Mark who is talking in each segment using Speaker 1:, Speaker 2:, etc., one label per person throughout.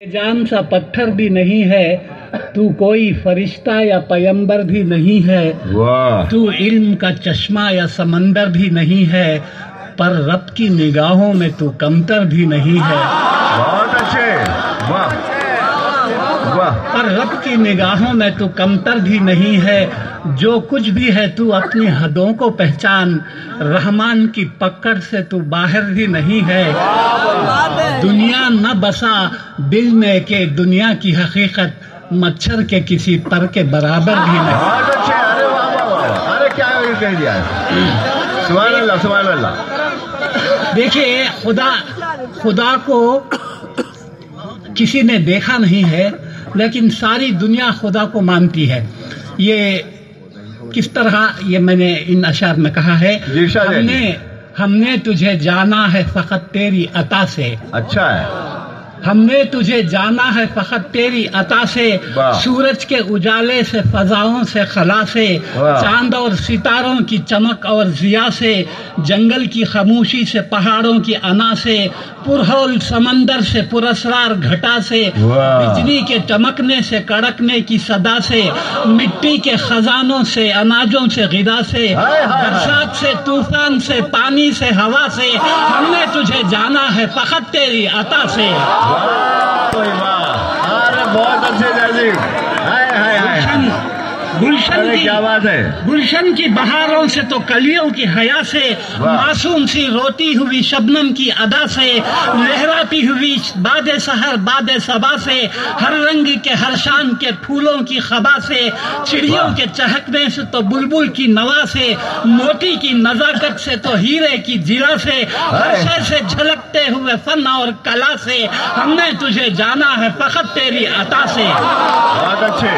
Speaker 1: جان سا پتھر بھی نہیں ہے، تو کوئی فرشتہ یا پیمبر بھی نہیں ہے، تو علم کا چشمہ یا سمندر بھی نہیں ہے، پر رب کی نگاہوں میں تو کمتر بھی نہیں ہے۔
Speaker 2: بہت اچھے، واہ واہ۔
Speaker 1: پر رب کی نگاہوں میں تو کمتر بھی نہیں ہے، جو کچھ بھی ہے تو اپنی حدوں کو پہچان، رحمان کی پکڑ سے تو باہر بھی نہیں ہے۔ دنیا نہ بسا دل میں کہ دنیا کی حقیقت مچھر کے کسی پر کے برابر بھی نہیں۔
Speaker 2: بہت اچھے، ارے واہ واہ واہ، ارے کیا کہہ دیا ہے، سبحان اللہ سبحان اللہ۔
Speaker 1: دیکھیے، خدا کو کسی نے دیکھا نہیں ہے، لیکن ساری دنیا خدا کو مانتی ہے۔ یہ کس طرح، یہ میں نے ان اشعار میں کہا ہے، ہم نے تجھے جانا ہے فقط تیری عطا سے۔
Speaker 2: اچھا ہے،
Speaker 1: ہم نے تجھے جانا ہے فقط تیری عطا سے، سورج کے اجالے سے، فضاؤں سے، خلا سے، چاند اور ستاروں کی چمک اور ضیاء سے، جنگل کی خاموشی سے، پہاڑوں کی انا سے، پرہول سمندر سے، پراسرار گھٹا سے، بجلی کے چمکنے سے، کڑکنے کی صدا سے، مٹی کے خزانوں سے، اناجوں سے، غذا سے، برسات سے، طوفان سے، پانی سے، ہوا سے، ہم نے تجھے جانا ہے فقط تیری عطا سے۔
Speaker 2: بہت اچھے جی،
Speaker 1: گلشن کی بہاروں سے تو کلیوں کی حیا سے، معصوم سی روتی ہوئی شبنم کی ادا سے، لہراتی ہوئی باد سحر باد صبا سے، ہر رنگ کے ہر شان کے پھولوں کی خبا سے، چڑیوں کے چہکنے سے تو بلبل کی نوا سے، موتی کی نزاکت سے تو ہیرے کی جلا سے، ہر شے سے جھلکتے ہوئے فن اور کلا سے، ہم نے تجھے جانا ہے فقط تیری عطا سے۔
Speaker 2: بہت اچھے۔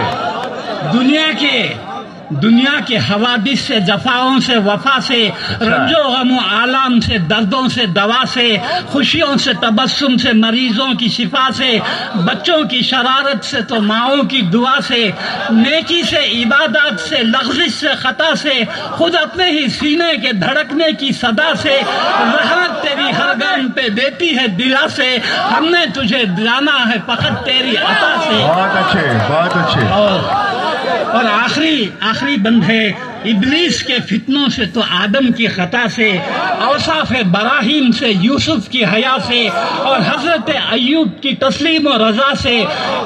Speaker 1: دنیا کے حوادث سے، جفاؤں سے، وفا سے، رنج و غم و آلام سے، دردوں سے، دوا سے، خوشیوں سے، تبسم سے، مریضوں کی شفا سے، بچوں کی شرارت سے تو ماؤں کی دعا سے، نیکی سے، عبادات سے، لغزش سے، خطا سے، خود اپنے ہی سینے کے دھڑکنے کی صدا سے، رحمت تیری ہر گام پہ دیتی ہے دلا سے، ہم نے تجھے جانا ہے فقط تیری عطا سے۔
Speaker 2: بہت اچھے، بہت اچھے۔
Speaker 1: اور آخری بند ہے، ابلیس کے فتنوں سے تو آدم کی خطا سے، اوصاف براہیم سے، یوسف کی حیا سے، اور حضرت ایوب کی تسلیم و رضا سے،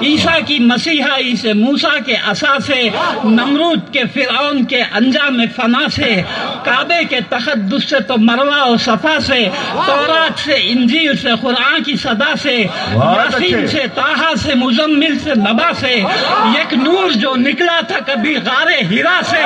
Speaker 1: عیسیٰ کی مسیحائی سے، موسیٰ کے عصا سے، نمرود کے فرعون کے انجام فنا سے، کعبے کے تقدس سے تو مروہ و صفا سے، تورات سے، انجیل سے، قرآن کی صدا سے، یاسین سے، طٰہٰ سے، مزمل سے، نبا سے، ایک نور جو نکلا تھا کبھی غار ہرا سے،